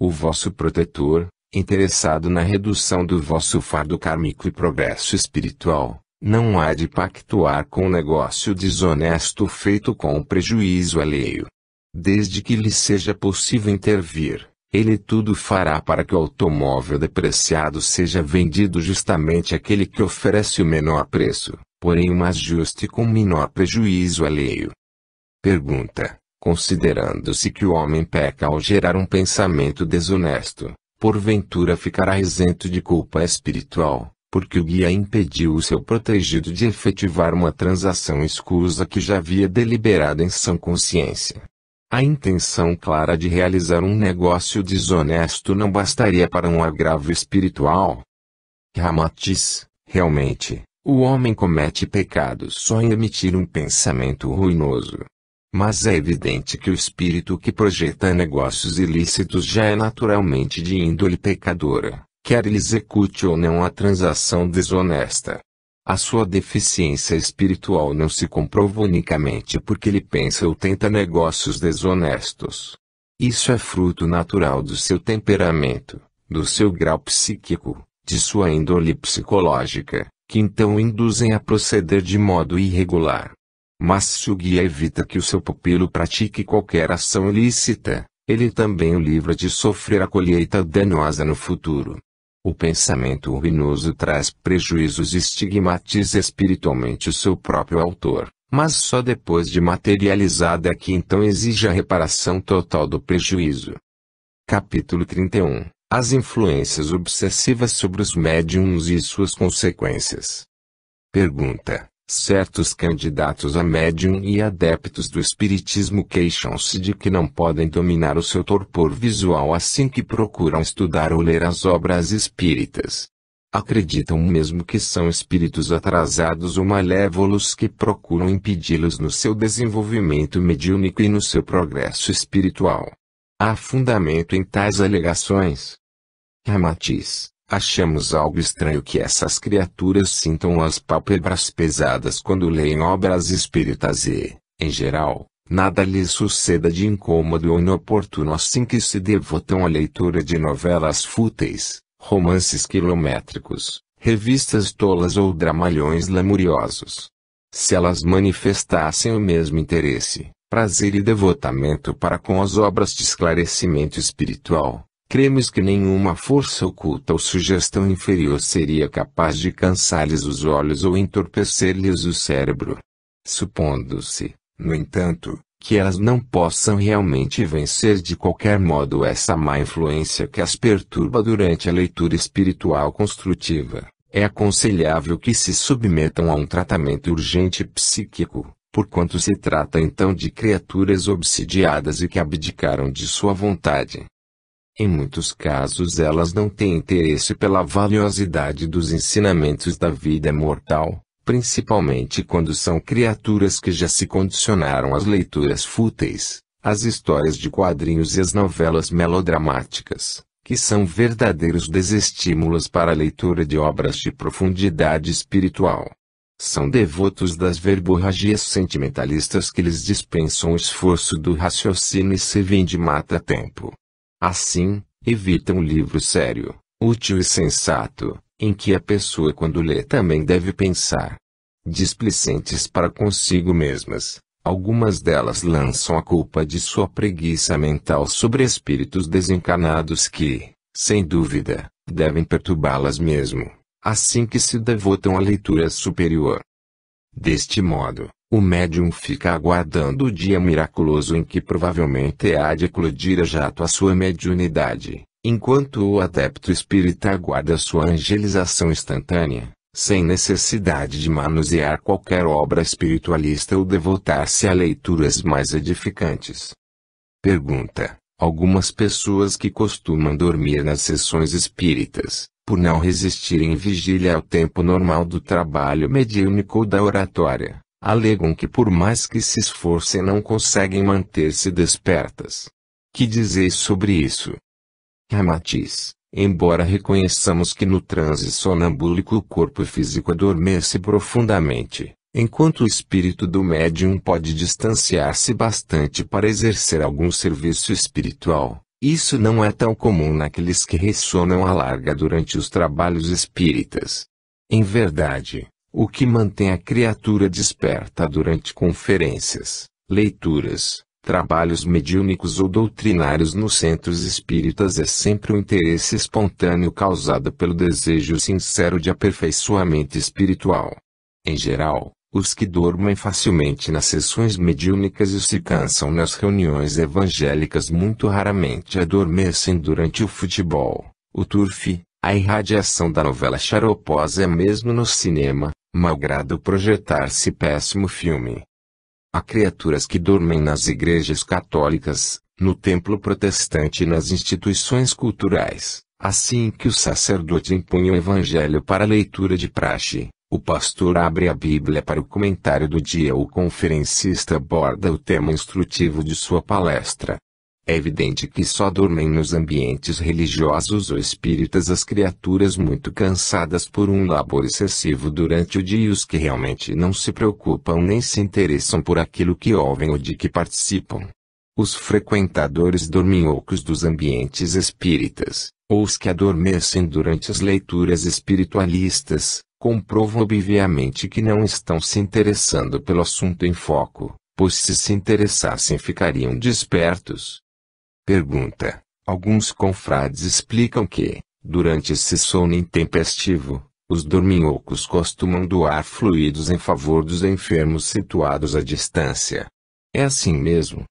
o vosso protetor, interessado na redução do vosso fardo kármico e progresso espiritual, não há de pactuar com um negócio desonesto feito com prejuízo alheio. Desde que lhe seja possível intervir, ele tudo fará para que o automóvel depreciado seja vendido justamente àquele que oferece o menor preço, porém o mais justo e com menor prejuízo alheio. Pergunta: considerando-se que o homem peca ao gerar um pensamento desonesto, porventura ficará isento de culpa espiritual, porque o guia impediu o seu protegido de efetivar uma transação escusa que já havia deliberado em sã consciência? A intenção clara de realizar um negócio desonesto não bastaria para um agravo espiritual? Ramatiz: realmente, o homem comete pecado só em emitir um pensamento ruinoso. Mas é evidente que o espírito que projeta negócios ilícitos já é naturalmente de índole pecadora, quer ele execute ou não a transação desonesta. A sua deficiência espiritual não se comprova unicamente porque ele pensa ou tenta negócios desonestos. Isso é fruto natural do seu temperamento, do seu grau psíquico, de sua índole psicológica, que então o induzem a proceder de modo irregular. Mas se o guia evita que o seu pupilo pratique qualquer ação ilícita, ele também o livra de sofrer a colheita danosa no futuro. O pensamento ruinoso traz prejuízos e estigmatiza espiritualmente o seu próprio autor, mas só depois de materializada é que então exige a reparação total do prejuízo. Capítulo 31 – As influências obsessivas sobre os médiuns e suas consequências. Pergunta: certos candidatos a médium e adeptos do espiritismo queixam-se de que não podem dominar o seu torpor visual assim que procuram estudar ou ler as obras espíritas. Acreditam mesmo que são espíritos atrasados ou malévolos que procuram impedi-los no seu desenvolvimento mediúnico e no seu progresso espiritual. Há fundamento em tais alegações? Ramatiz: achamos algo estranho que essas criaturas sintam as pálpebras pesadas quando leem obras espíritas e, em geral, nada lhes suceda de incômodo ou inoportuno assim que se devotam à leitura de novelas fúteis, romances quilométricos, revistas tolas ou dramalhões lamuriosos. Se elas manifestassem o mesmo interesse, prazer e devotamento para com as obras de esclarecimento espiritual, cremos que nenhuma força oculta ou sugestão inferior seria capaz de cansar-lhes os olhos ou entorpecer-lhes o cérebro. Supondo-se, no entanto, que elas não possam realmente vencer de qualquer modo essa má influência que as perturba durante a leitura espiritual construtiva, é aconselhável que se submetam a um tratamento urgente psíquico, porquanto se trata então de criaturas obsidiadas e que abdicaram de sua vontade. Em muitos casos elas não têm interesse pela valiosidade dos ensinamentos da vida mortal, principalmente quando são criaturas que já se condicionaram às leituras fúteis, às histórias de quadrinhos e às novelas melodramáticas, que são verdadeiros desestímulos para a leitura de obras de profundidade espiritual. São devotos das verborragias sentimentalistas que lhes dispensam o esforço do raciocínio e servem de mata-tempo. Assim, evita um livro sério, útil e sensato, em que a pessoa quando lê também deve pensar. Displicentes para consigo mesmas, algumas delas lançam a culpa de sua preguiça mental sobre espíritos desencarnados que, sem dúvida, devem perturbá-las mesmo, assim que se devotam à leitura superior. Deste modo, o médium fica aguardando o dia miraculoso em que provavelmente há de eclodir a jato a sua mediunidade, enquanto o adepto espírita aguarda sua angelização instantânea, sem necessidade de manusear qualquer obra espiritualista ou devotar-se a leituras mais edificantes. Pergunta: algumas pessoas que costumam dormir nas sessões espíritas, por não resistirem em vigília ao tempo normal do trabalho mediúnico ou da oratória, alegam que por mais que se esforcem não conseguem manter-se despertas. Que dizeis sobre isso? Ramatiz: embora reconheçamos que no transe sonambúlico o corpo físico adormece profundamente, enquanto o espírito do médium pode distanciar-se bastante para exercer algum serviço espiritual, Isso não é tão comum naqueles que ressonam à larga durante os trabalhos espíritas. Em verdade, o que mantém a criatura desperta durante conferências, leituras, trabalhos mediúnicos ou doutrinários nos centros espíritas é sempre o interesse espontâneo causado pelo desejo sincero de aperfeiçoamento espiritual. Em geral, os que dormem facilmente nas sessões mediúnicas e se cansam nas reuniões evangélicas muito raramente adormecem durante o futebol, o turf, a irradiação da novela xaroposa mesmo no cinema, malgrado projetar-se péssimo filme. Há criaturas que dormem nas igrejas católicas, no templo protestante e nas instituições culturais. Assim que o sacerdote impunha o evangelho para a leitura de praxe, o pastor abre a Bíblia para o comentário do dia ou o conferencista aborda o tema instrutivo de sua palestra. É evidente que só dormem nos ambientes religiosos ou espíritas as criaturas muito cansadas por um labor excessivo durante o dia e os que realmente não se preocupam nem se interessam por aquilo que ouvem ou de que participam. Os frequentadores dorminhocos dos ambientes espíritas, ou os que adormecem durante as leituras espiritualistas, comprovam obviamente que não estão se interessando pelo assunto em foco, pois se interessassem ficariam despertos. Pergunta: alguns confrades explicam que, durante esse sono intempestivo, os dorminhocos costumam doar fluidos em favor dos enfermos situados à distância. É assim mesmo?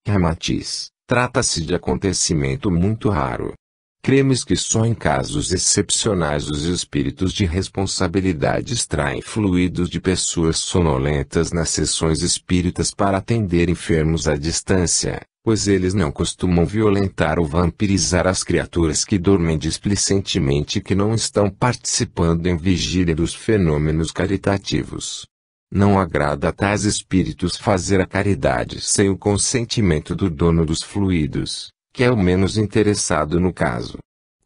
Ramatiz: trata-se de acontecimento muito raro. Cremos que só em casos excepcionais os espíritos de responsabilidade extraem fluidos de pessoas sonolentas nas sessões espíritas para atender enfermos à distância, pois eles não costumam violentar ou vampirizar as criaturas que dormem displicentemente e que não estão participando em vigília dos fenômenos caritativos. Não agrada a tais espíritos fazer a caridade sem o consentimento do dono dos fluidos, que é o menos interessado no caso.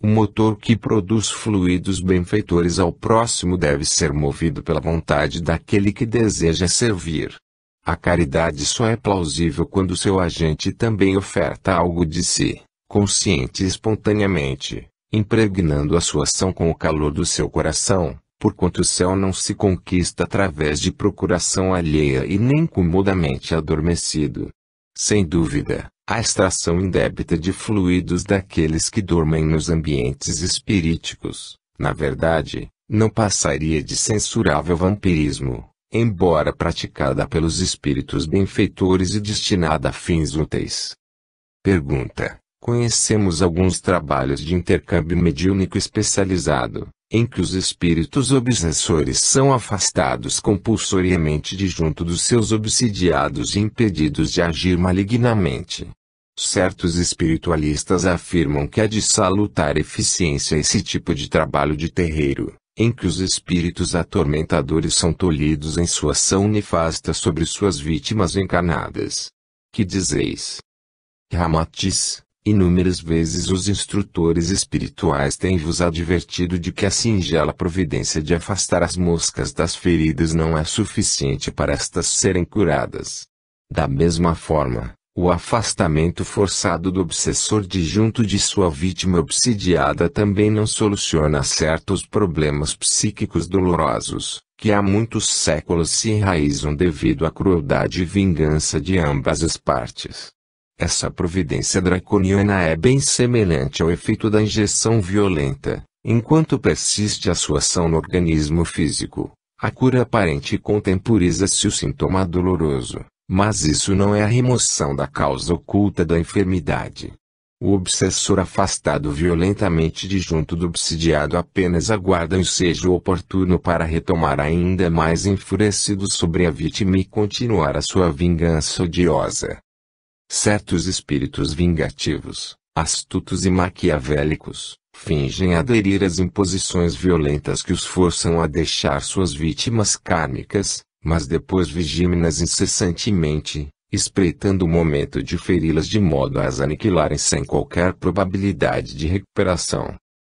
O motor que produz fluidos benfeitores ao próximo deve ser movido pela vontade daquele que deseja servir. A caridade só é plausível quando seu agente também oferta algo de si, consciente e espontaneamente, impregnando a sua ação com o calor do seu coração, porquanto o céu não se conquista através de procuração alheia e nem comodamente adormecido. Sem dúvida, a extração indébita de fluidos daqueles que dormem nos ambientes espiríticos, na verdade, não passaria de censurável vampirismo, embora praticada pelos espíritos benfeitores e destinada a fins úteis. Pergunta: conhecemos alguns trabalhos de intercâmbio mediúnico especializado, em que os espíritos obsessores são afastados compulsoriamente de junto dos seus obsidiados e impedidos de agir malignamente. Certos espiritualistas afirmam que há de salutar eficiência esse tipo de trabalho de terreiro, em que os espíritos atormentadores são tolhidos em sua ação nefasta sobre suas vítimas encarnadas. Que dizeis? Ramatiz: inúmeras vezes os instrutores espirituais têm vos advertido de que a singela providência de afastar as moscas das feridas não é suficiente para estas serem curadas. Da mesma forma, o afastamento forçado do obsessor de junto de sua vítima obsidiada também não soluciona certos problemas psíquicos dolorosos, que há muitos séculos se enraizam devido à crueldade e vingança de ambas as partes. Essa providência draconiana é bem semelhante ao efeito da injeção violenta. Enquanto persiste a sua ação no organismo físico, a cura aparente contemporiza-se o sintoma doloroso, mas isso não é a remoção da causa oculta da enfermidade. O obsessor afastado violentamente de junto do obsidiado apenas aguarda o ensejo oportuno para retomar ainda mais enfurecido sobre a vítima e continuar a sua vingança odiosa. Certos espíritos vingativos, astutos e maquiavélicos, fingem aderir às imposições violentas que os forçam a deixar suas vítimas kármicas, mas depois vigimam-nas incessantemente, espreitando o momento de feri-las de modo a as aniquilarem sem qualquer probabilidade de recuperação.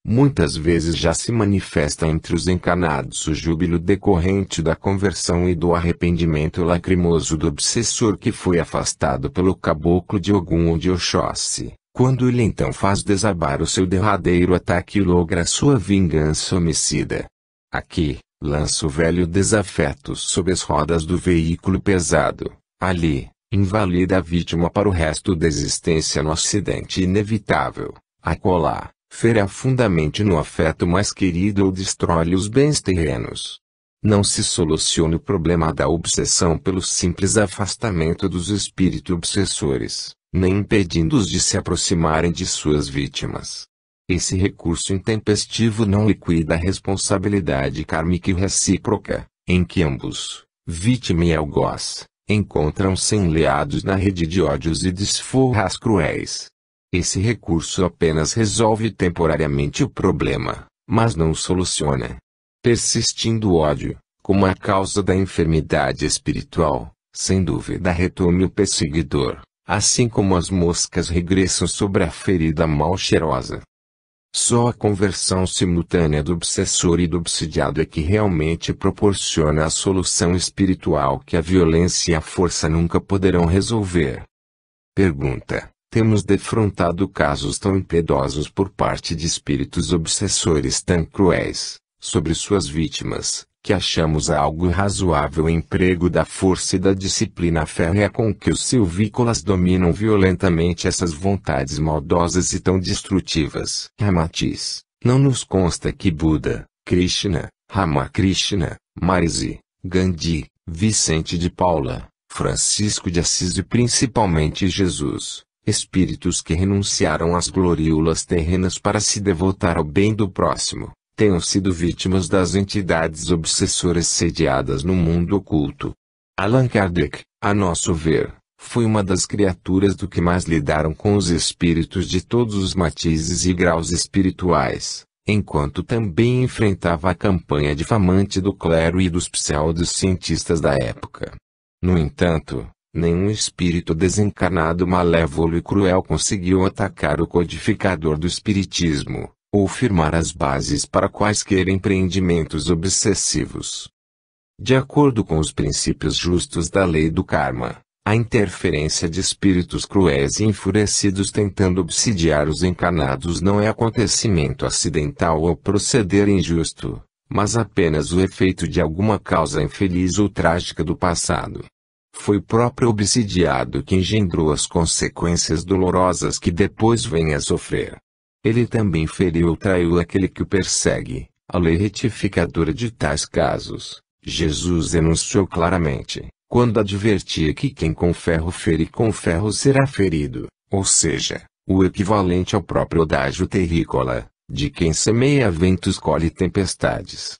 Muitas vezes já se manifesta entre os encarnados o júbilo decorrente da conversão e do arrependimento lacrimoso do obsessor que foi afastado pelo caboclo de Ogum ou de Oxóssi, Quando ele então faz desabar o seu derradeiro ataque e logra sua vingança homicida. Aqui, lança o velho desafeto sob as rodas do veículo pesado. Ali, invalida a vítima para o resto da existência no acidente inevitável. Acolá, fere fundamente no afeto mais querido ou destrói os bens terrenos. Não se soluciona o problema da obsessão pelo simples afastamento dos espíritos obsessores, nem impedindo-os de se aproximarem de suas vítimas. Esse recurso intempestivo não liquida a responsabilidade kármica e recíproca, em que ambos, vítima e algoz, encontram-se enleados na rede de ódios e desforras cruéis. Esse recurso apenas resolve temporariamente o problema, mas não o soluciona. Persistindo o ódio, como a causa da enfermidade espiritual, sem dúvida retome o perseguidor, assim como as moscas regressam sobre a ferida mal cheirosa. Só a conversão simultânea do obsessor e do obsidiado é que realmente proporciona a solução espiritual que a violência e a força nunca poderão resolver. Pergunta: temos defrontado casos tão impiedosos por parte de espíritos obsessores tão cruéis, sobre suas vítimas, que achamos algo razoável o emprego da força e da disciplina férrea com que os silvícolas dominam violentamente essas vontades maldosas e tão destrutivas. Ramatiz: não nos consta que Buda, Krishna, Ramakrishna, Marisi, Gandhi, Vicente de Paula, Francisco de Assis e principalmente Jesus, espíritos que renunciaram às gloriolas terrenas para se devotar ao bem do próximo, tenham sido vítimas das entidades obsessoras sediadas no mundo oculto. Allan Kardec, a nosso ver, foi uma das criaturas do que mais lidaram com os espíritos de todos os matizes e graus espirituais, enquanto também enfrentava a campanha difamante do clero e dos pseudocientistas da época. No entanto, nenhum espírito desencarnado malévolo e cruel conseguiu atacar o codificador do espiritismo, ou firmar as bases para quaisquer empreendimentos obsessivos. De acordo com os princípios justos da lei do karma, a interferência de espíritos cruéis e enfurecidos tentando obsidiar os encarnados não é acontecimento acidental ou proceder injusto, mas apenas o efeito de alguma causa infeliz ou trágica do passado. Foi o próprio obsidiado que engendrou as consequências dolorosas que depois vem a sofrer. Ele também feriu ou traiu aquele que o persegue. A lei retificadora de tais casos, Jesus enunciou claramente, quando advertia que quem com ferro fere com ferro será ferido, ou seja, o equivalente ao próprio adágio terrícola, de quem semeia ventos colhe tempestades.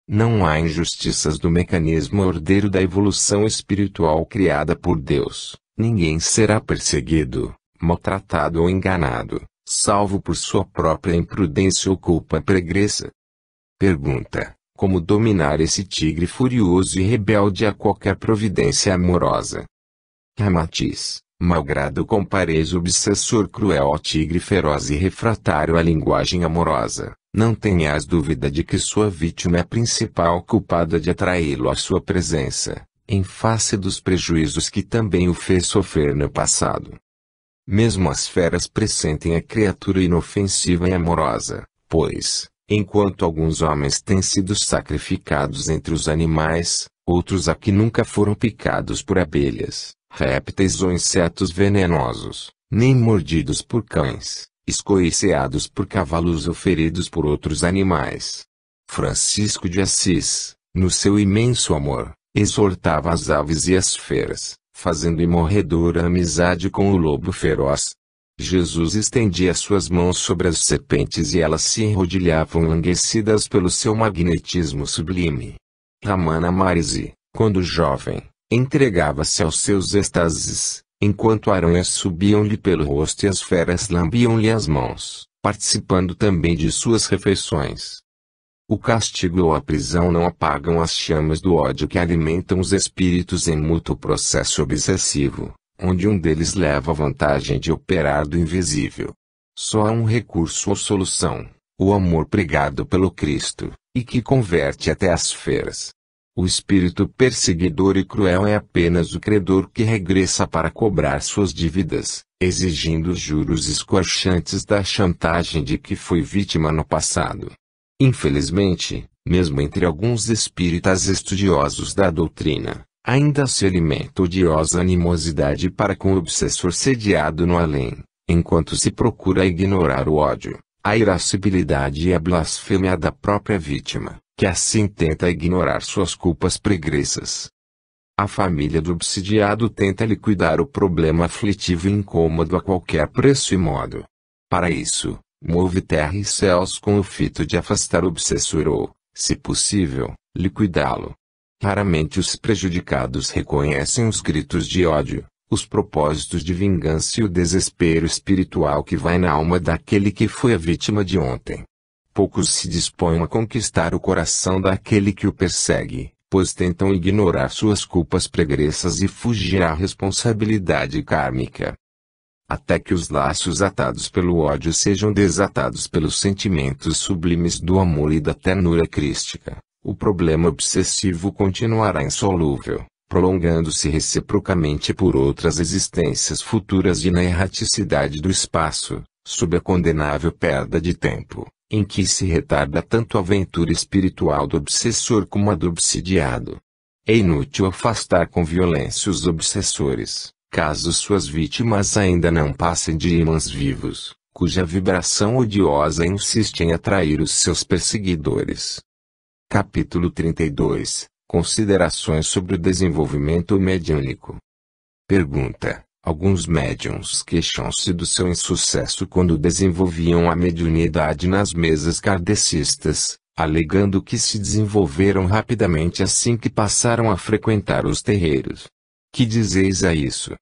Não há injustiças do mecanismo ordeiro da evolução espiritual criada por Deus. Ninguém será perseguido, maltratado ou enganado, salvo por sua própria imprudência ou culpa pregressa. Pergunta: como dominar esse tigre furioso e rebelde a qualquer providência amorosa? Ramatiz: malgrado compareis o obsessor cruel ao tigre feroz e refratário à linguagem amorosa, não tenhas dúvida de que sua vítima é a principal culpada de atraí-lo à sua presença, em face dos prejuízos que também o fez sofrer no passado. Mesmo as feras pressentem a criatura inofensiva e amorosa, pois, enquanto alguns homens têm sido sacrificados entre os animais, outros há que nunca foram picados por abelhas, répteis ou insetos venenosos, nem mordidos por cães, escoiceados por cavalos ou feridos por outros animais. Francisco de Assis, no seu imenso amor, exortava as aves e as feras, fazendo imorredora amizade com o lobo feroz. Jesus estendia suas mãos sobre as serpentes e elas se enrodilhavam enlanguecidas pelo seu magnetismo sublime. Ramana Maharishi, quando jovem, entregava-se aos seus êxtases, enquanto aranhas subiam-lhe pelo rosto e as feras lambiam-lhe as mãos, participando também de suas refeições. O castigo ou a prisão não apagam as chamas do ódio que alimentam os espíritos em mútuo processo obsessivo, onde um deles leva a vantagem de operar do invisível. Só há um recurso ou solução: o amor pregado pelo Cristo, e que converte até as feras. O espírito perseguidor e cruel é apenas o credor que regressa para cobrar suas dívidas, exigindo os juros escorchantes da chantagem de que foi vítima no passado. Infelizmente, mesmo entre alguns espíritas estudiosos da doutrina, ainda se alimenta odiosa animosidade para com o obsessor sediado no além, enquanto se procura ignorar o ódio, a irascibilidade e a blasfêmia da própria vítima, que assim tenta ignorar suas culpas pregressas. A família do obsidiado tenta liquidar o problema aflitivo e incômodo a qualquer preço e modo. Para isso, move terra e céus com o fito de afastar o obsessor ou, se possível, liquidá-lo. Raramente os prejudicados reconhecem os gritos de ódio, os propósitos de vingança e o desespero espiritual que vai na alma daquele que foi a vítima de ontem. Poucos se dispõem a conquistar o coração daquele que o persegue, pois tentam ignorar suas culpas pregressas e fugir à responsabilidade kármica. Até que os laços atados pelo ódio sejam desatados pelos sentimentos sublimes do amor e da ternura crística, o problema obsessivo continuará insolúvel, prolongando-se reciprocamente por outras existências futuras e na erraticidade do espaço, sob a condenável perda de tempo, em que se retarda tanto a aventura espiritual do obsessor como a do obsidiado. É inútil afastar com violência os obsessores, caso suas vítimas ainda não passem de ímãs vivos, cuja vibração odiosa insiste em atrair os seus perseguidores. Capítulo 32 – Considerações sobre o desenvolvimento mediúnico. Pergunta: alguns médiuns queixam-se do seu insucesso quando desenvolviam a mediunidade nas mesas kardecistas, alegando que se desenvolveram rapidamente assim que passaram a frequentar os terreiros. Que dizeis a isso?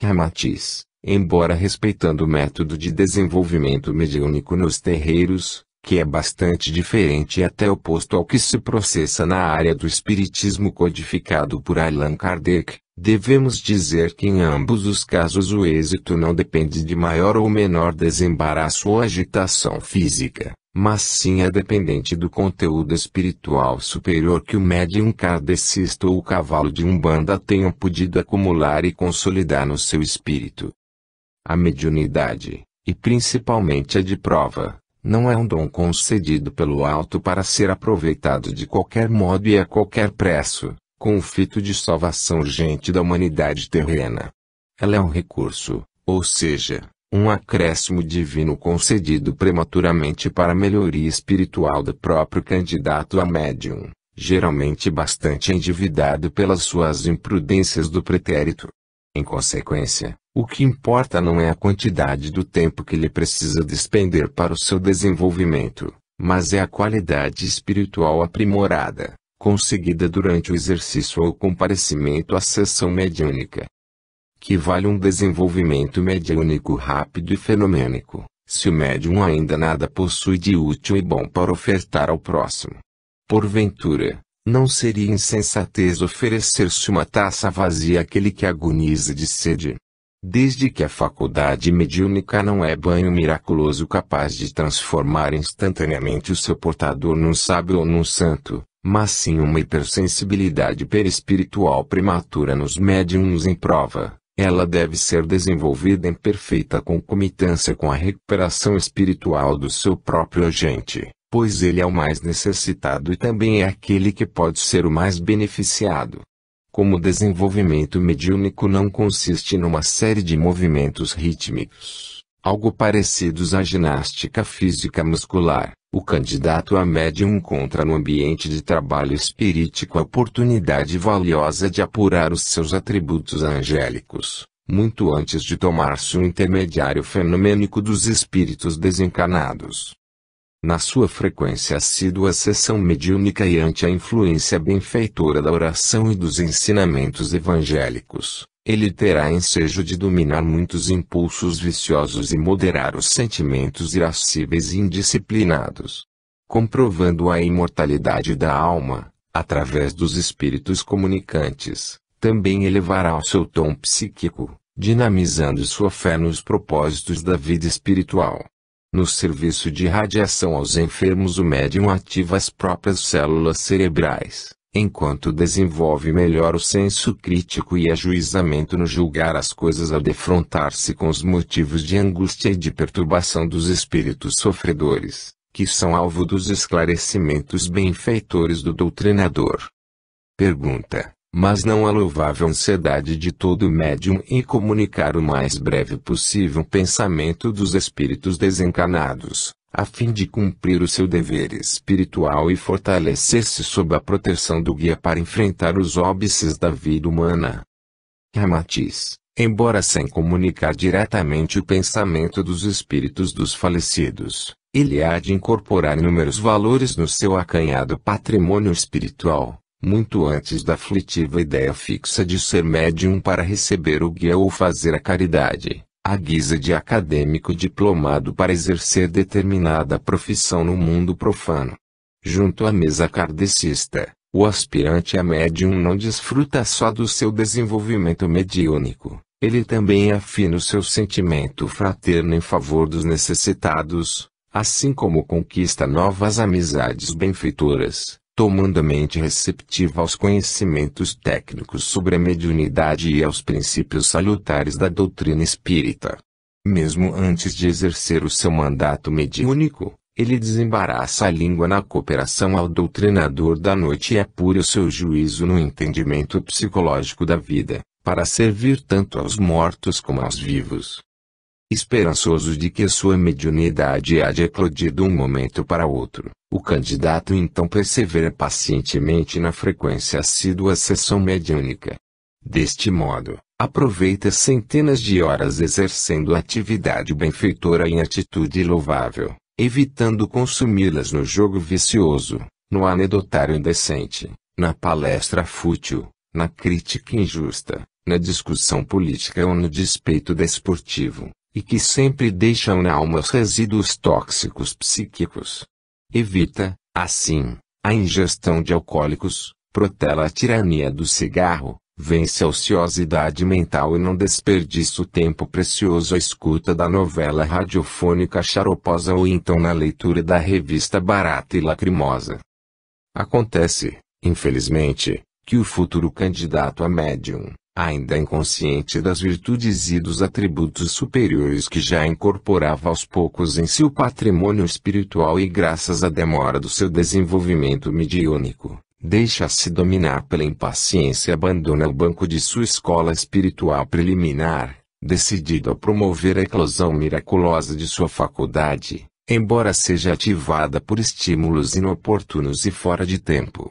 Ramatiz: embora respeitando o método de desenvolvimento mediúnico nos terreiros, que é bastante diferente e até oposto ao que se processa na área do espiritismo codificado por Allan Kardec, devemos dizer que em ambos os casos o êxito não depende de maior ou menor desembaraço ou agitação física, mas sim é dependente do conteúdo espiritual superior que o médium kardecista ou o cavalo de Umbanda tenham podido acumular e consolidar no seu espírito. A mediunidade, e principalmente a de prova, não é um dom concedido pelo alto para ser aproveitado de qualquer modo e a qualquer preço, com o fito de salvação urgente da humanidade terrena. Ela é um recurso, ou seja, um acréscimo divino concedido prematuramente para a melhoria espiritual do próprio candidato a médium, geralmente bastante endividado pelas suas imprudências do pretérito. Em consequência, o que importa não é a quantidade do tempo que ele precisa despender para o seu desenvolvimento, mas é a qualidade espiritual aprimorada, conseguida durante o exercício ou comparecimento à sessão mediúnica. Que vale um desenvolvimento mediúnico rápido e fenomênico, se o médium ainda nada possui de útil e bom para ofertar ao próximo? Porventura, não seria insensatez oferecer-se uma taça vazia àquele que agoniza de sede? Desde que a faculdade mediúnica não é banho miraculoso capaz de transformar instantaneamente o seu portador num sábio ou num santo, mas sim uma hipersensibilidade perispiritual prematura nos médiums em prova, ela deve ser desenvolvida em perfeita concomitância com a recuperação espiritual do seu próprio agente, pois ele é o mais necessitado e também é aquele que pode ser o mais beneficiado. Como o desenvolvimento mediúnico não consiste numa série de movimentos rítmicos, algo parecidos à ginástica física muscular, o candidato a médium encontra no ambiente de trabalho espirítico a oportunidade valiosa de apurar os seus atributos angélicos, muito antes de tornar-se um intermediário fenomênico dos espíritos desencarnados. Na sua frequência assídua à sessão mediúnica e ante a influência benfeitora da oração e dos ensinamentos evangélicos, ele terá ensejo de dominar muitos impulsos viciosos e moderar os sentimentos irascíveis e indisciplinados. Comprovando a imortalidade da alma, através dos espíritos comunicantes, também elevará o seu tom psíquico, dinamizando sua fé nos propósitos da vida espiritual. No serviço de radiação aos enfermos, o médium ativa as próprias células cerebrais, enquanto desenvolve melhor o senso crítico e ajuizamento no julgar as coisas ao defrontar-se com os motivos de angústia e de perturbação dos espíritos sofredores, que são alvo dos esclarecimentos benfeitores do doutrinador. Pergunta: mas não é louvável a ansiedade de todo médium em comunicar o mais breve possível o pensamento dos espíritos desencarnados, a fim de cumprir o seu dever espiritual e fortalecer-se sob a proteção do guia para enfrentar os óbices da vida humana? Ramatiz: embora sem comunicar diretamente o pensamento dos espíritos dos falecidos, ele há de incorporar inúmeros valores no seu acanhado patrimônio espiritual, muito antes da aflitiva ideia fixa de ser médium para receber o guia ou fazer a caridade, à guisa de acadêmico diplomado para exercer determinada profissão no mundo profano. Junto à mesa kardecista, o aspirante a médium não desfruta só do seu desenvolvimento mediúnico, ele também afina o seu sentimento fraterno em favor dos necessitados, assim como conquista novas amizades benfeitoras, tomando a mente receptiva aos conhecimentos técnicos sobre a mediunidade e aos princípios salutares da doutrina espírita. Mesmo antes de exercer o seu mandato mediúnico, ele desembaraça a língua na cooperação ao doutrinador da noite e apura o seu juízo no entendimento psicológico da vida, para servir tanto aos mortos como aos vivos. Esperançoso de que sua mediunidade há de eclodir de um momento para outro, o candidato então persevera pacientemente na frequência assídua à sessão mediúnica. Deste modo, aproveita centenas de horas exercendo atividade benfeitora em atitude louvável, evitando consumi-las no jogo vicioso, no anedotário indecente, na palestra fútil, na crítica injusta, na discussão política ou no despeito desportivo, e que sempre deixam na alma os resíduos tóxicos psíquicos. Evita, assim, a ingestão de alcoólicos, protela a tirania do cigarro, vence a ociosidade mental e não desperdiça o tempo precioso à escuta da novela radiofônica xaroposa ou então na leitura da revista barata e lacrimosa. Acontece, infelizmente, que o futuro candidato a médium, ainda inconsciente das virtudes e dos atributos superiores que já incorporava aos poucos em seu patrimônio espiritual e graças à demora do seu desenvolvimento mediúnico, deixa-se dominar pela impaciência e abandona o banco de sua escola espiritual preliminar, decidido a promover a eclosão miraculosa de sua faculdade, embora seja ativada por estímulos inoportunos e fora de tempo.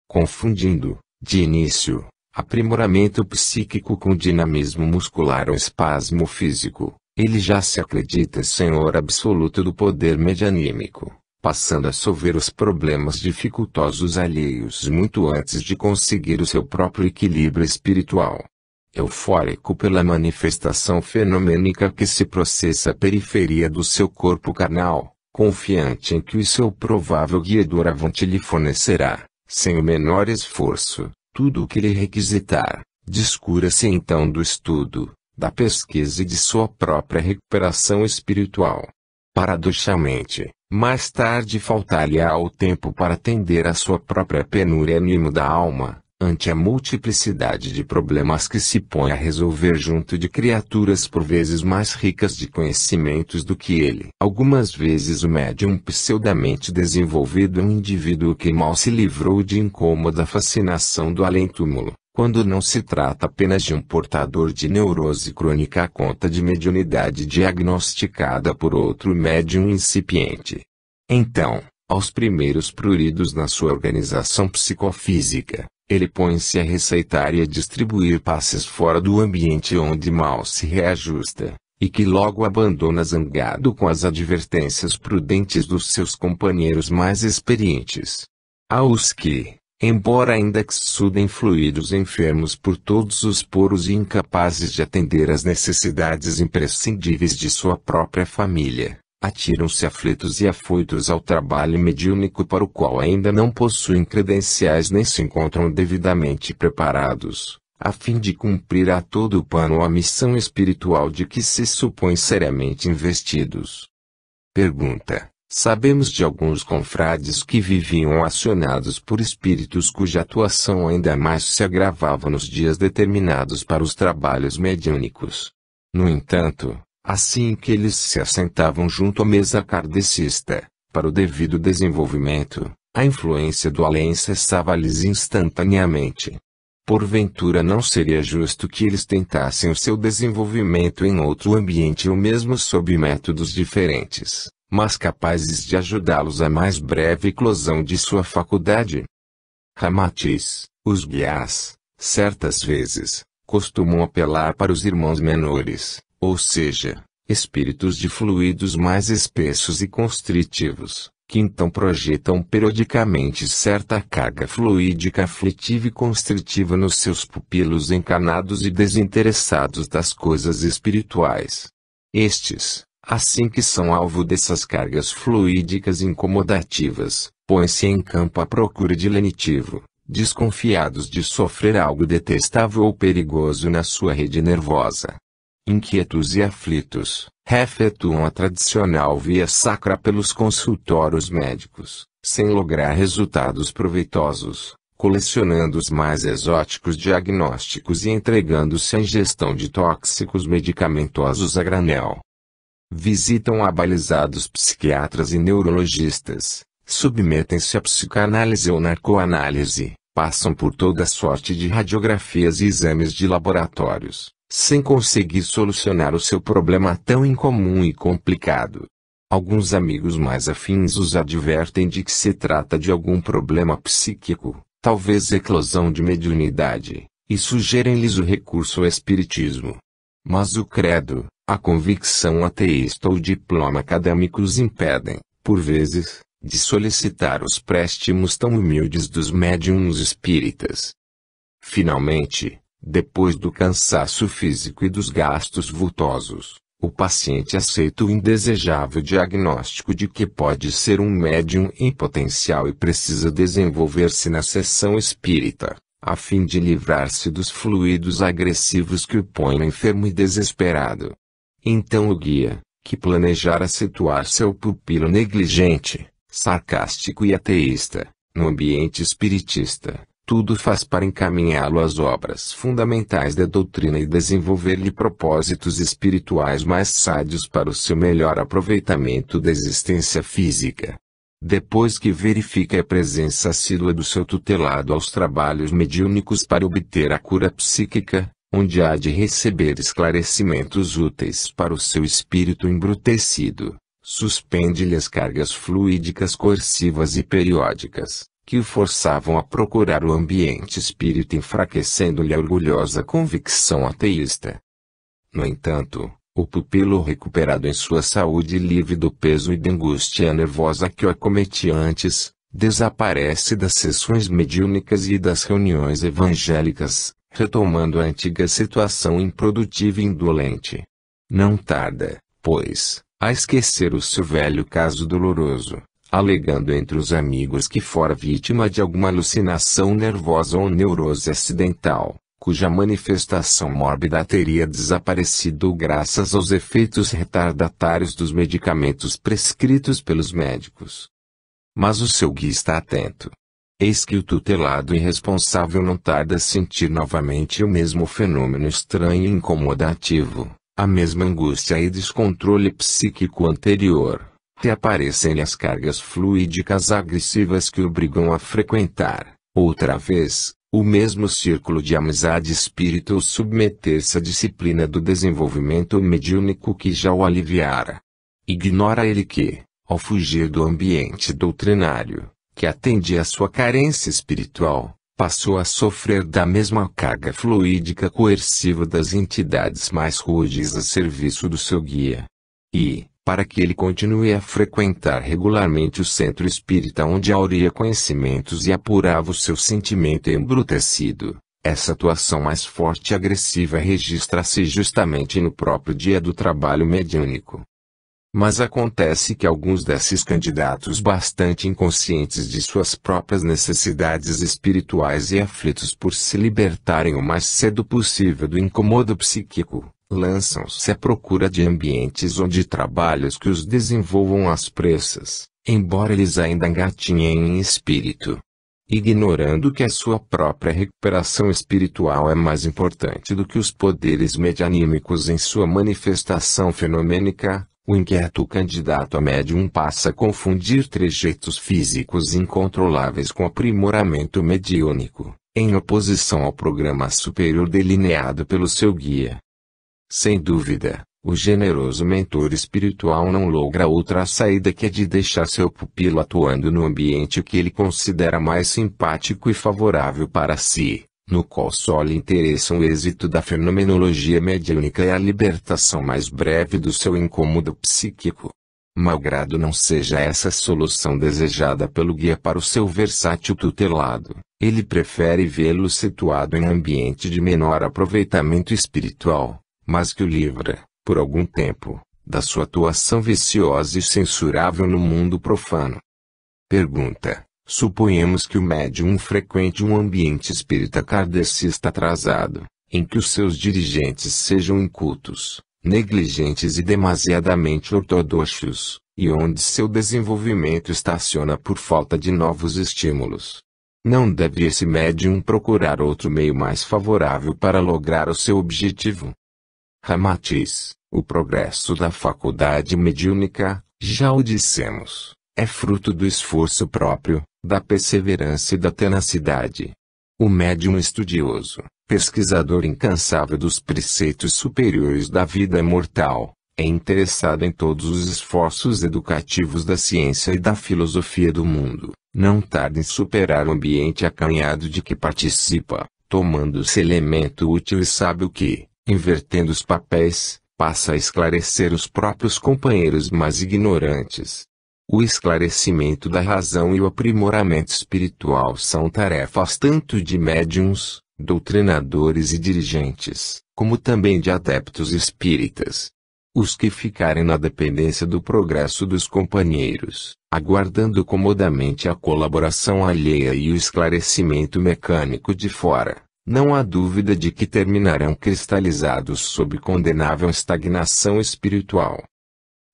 Confundindo, de início, aprimoramento psíquico com dinamismo muscular ou espasmo físico, ele já se acredita senhor absoluto do poder medianímico, passando a solver os problemas dificultosos alheios muito antes de conseguir o seu próprio equilíbrio espiritual. Eufórico pela manifestação fenomênica que se processa à periferia do seu corpo carnal, confiante em que o seu provável guia doravante lhe fornecerá, sem o menor esforço, tudo o que lhe requisitar, descura-se então do estudo, da pesquisa e de sua própria recuperação espiritual. Paradoxalmente, mais tarde faltar-lhe-á o tempo para atender à sua própria penúria animo da alma, ante a multiplicidade de problemas que se põe a resolver junto de criaturas por vezes mais ricas de conhecimentos do que ele. Algumas vezes o médium pseudamente desenvolvido é um indivíduo que mal se livrou de incômoda fascinação do além-túmulo, quando não se trata apenas de um portador de neurose crônica à conta de mediunidade diagnosticada por outro médium incipiente. Então, aos primeiros pruridos na sua organização psicofísica, ele põe-se a receitar e a distribuir passes fora do ambiente onde mal se reajusta, e que logo abandona zangado com as advertências prudentes dos seus companheiros mais experientes. Há os que, embora ainda exsudem fluidos enfermos por todos os poros e incapazes de atender às necessidades imprescindíveis de sua própria família, atiram-se aflitos e afoitos ao trabalho mediúnico para o qual ainda não possuem credenciais nem se encontram devidamente preparados, a fim de cumprir a todo pano a missão espiritual de que se supõe seriamente investidos. Pergunta: Sabemos de alguns confrades que viviam acionados por espíritos cuja atuação ainda mais se agravava nos dias determinados para os trabalhos mediúnicos. No entanto, assim que eles se assentavam junto à mesa kardecista, para o devido desenvolvimento, a influência do além cessava-lhes instantaneamente. Porventura não seria justo que eles tentassem o seu desenvolvimento em outro ambiente ou mesmo sob métodos diferentes, mas capazes de ajudá-los à mais breve eclosão de sua faculdade? Ramatiz, os guias, certas vezes, costumam apelar para os irmãos menores, ou seja, espíritos de fluidos mais espessos e constritivos, que então projetam periodicamente certa carga fluídica aflitiva e constritiva nos seus pupilos encanados e desinteressados das coisas espirituais. Estes, assim que são alvo dessas cargas fluídicas incomodativas, põem-se em campo à procura de lenitivo, desconfiados de sofrer algo detestável ou perigoso na sua rede nervosa. Inquietos e aflitos, efetuam a tradicional via sacra pelos consultórios médicos, sem lograr resultados proveitosos, colecionando os mais exóticos diagnósticos e entregando-se à ingestão de tóxicos medicamentosos a granel. Visitam abalizados psiquiatras e neurologistas, submetem-se à psicanálise ou narcoanálise, passam por toda sorte de radiografias e exames de laboratórios, sem conseguir solucionar o seu problema tão incomum e complicado. Alguns amigos mais afins os advertem de que se trata de algum problema psíquico, talvez eclosão de mediunidade, e sugerem-lhes o recurso ao espiritismo. Mas o credo, a convicção ateísta ou o diploma acadêmico os impedem, por vezes, de solicitar os préstimos tão humildes dos médiuns espíritas. Finalmente, depois do cansaço físico e dos gastos vultosos, o paciente aceita o indesejável diagnóstico de que pode ser um médium em potencial e precisa desenvolver-se na sessão espírita, a fim de livrar-se dos fluidos agressivos que o põem enfermo e desesperado. Então o guia, que planejara situar seu pupilo negligente, sarcástico e ateísta, no ambiente espiritista, tudo faz para encaminhá-lo às obras fundamentais da doutrina e desenvolver-lhe propósitos espirituais mais sádios para o seu melhor aproveitamento da existência física. Depois que verifica a presença assídua do seu tutelado aos trabalhos mediúnicos para obter a cura psíquica, onde há de receber esclarecimentos úteis para o seu espírito embrutecido, suspende-lhe as cargas fluídicas coercivas e periódicas, que o forçavam a procurar o ambiente espírita, enfraquecendo-lhe a orgulhosa convicção ateísta. No entanto, o pupilo recuperado em sua saúde livre do peso e da angústia nervosa que o acometia antes, desaparece das sessões mediúnicas e das reuniões evangélicas, retomando a antiga situação improdutiva e indolente. Não tarda, pois, a esquecer o seu velho caso doloroso, alegando entre os amigos que fora vítima de alguma alucinação nervosa ou neurose acidental, cuja manifestação mórbida teria desaparecido graças aos efeitos retardatários dos medicamentos prescritos pelos médicos. Mas o seu guia está atento. Eis que o tutelado irresponsável não tarda a sentir novamente o mesmo fenômeno estranho e incomodativo, a mesma angústia e descontrole psíquico anterior. Reaparecem-lhe as cargas fluídicas agressivas que o obrigam a frequentar, outra vez, o mesmo círculo de amizade espírita ou submeter-se à disciplina do desenvolvimento mediúnico que já o aliviara. Ignora ele que, ao fugir do ambiente doutrinário, que atendia à sua carência espiritual, passou a sofrer da mesma carga fluídica coerciva das entidades mais rudes a serviço do seu guia. E, para que ele continue a frequentar regularmente o centro espírita onde auria conhecimentos e apurava o seu sentimento embrutecido, essa atuação mais forte e agressiva registra-se justamente no próprio dia do trabalho mediúnico. Mas acontece que alguns desses candidatos bastante inconscientes de suas próprias necessidades espirituais e aflitos por se libertarem o mais cedo possível do incomodo psíquico, lançam-se à procura de ambientes onde trabalhos que os desenvolvam às pressas, embora eles ainda engatinhem em espírito. Ignorando que a sua própria recuperação espiritual é mais importante do que os poderes medianímicos em sua manifestação fenomênica, o inquieto candidato a médium passa a confundir trejeitos físicos incontroláveis com aprimoramento mediúnico, em oposição ao programa superior delineado pelo seu guia. Sem dúvida, o generoso mentor espiritual não logra outra saída que a de deixar seu pupilo atuando no ambiente que ele considera mais simpático e favorável para si, no qual só lhe interessam o êxito da fenomenologia mediúnica e a libertação mais breve do seu incômodo psíquico. Malgrado não seja essa a solução desejada pelo guia para o seu versátil tutelado, ele prefere vê-lo situado em ambiente de menor aproveitamento espiritual, mas que o livra, por algum tempo, da sua atuação viciosa e censurável no mundo profano. Pergunta: suponhamos que o médium frequente um ambiente espírita kardecista atrasado, em que os seus dirigentes sejam incultos, negligentes e demasiadamente ortodoxos, e onde seu desenvolvimento estaciona por falta de novos estímulos. Não deve esse médium procurar outro meio mais favorável para lograr o seu objetivo? Ramatiz: o progresso da faculdade mediúnica, já o dissemos, é fruto do esforço próprio, da perseverança e da tenacidade. O médium estudioso, pesquisador incansável dos preceitos superiores da vida mortal, é interessado em todos os esforços educativos da ciência e da filosofia do mundo, não tarda em superar o ambiente acanhado de que participa, tomando-se elemento útil e sábio que, invertendo os papéis, passa a esclarecer os próprios companheiros mais ignorantes. O esclarecimento da razão e o aprimoramento espiritual são tarefas tanto de médiuns, doutrinadores e dirigentes, como também de adeptos espíritas. Os que ficarem na dependência do progresso dos companheiros, aguardando comodamente a colaboração alheia e o esclarecimento mecânico de fora, não há dúvida de que terminarão cristalizados sob condenável estagnação espiritual.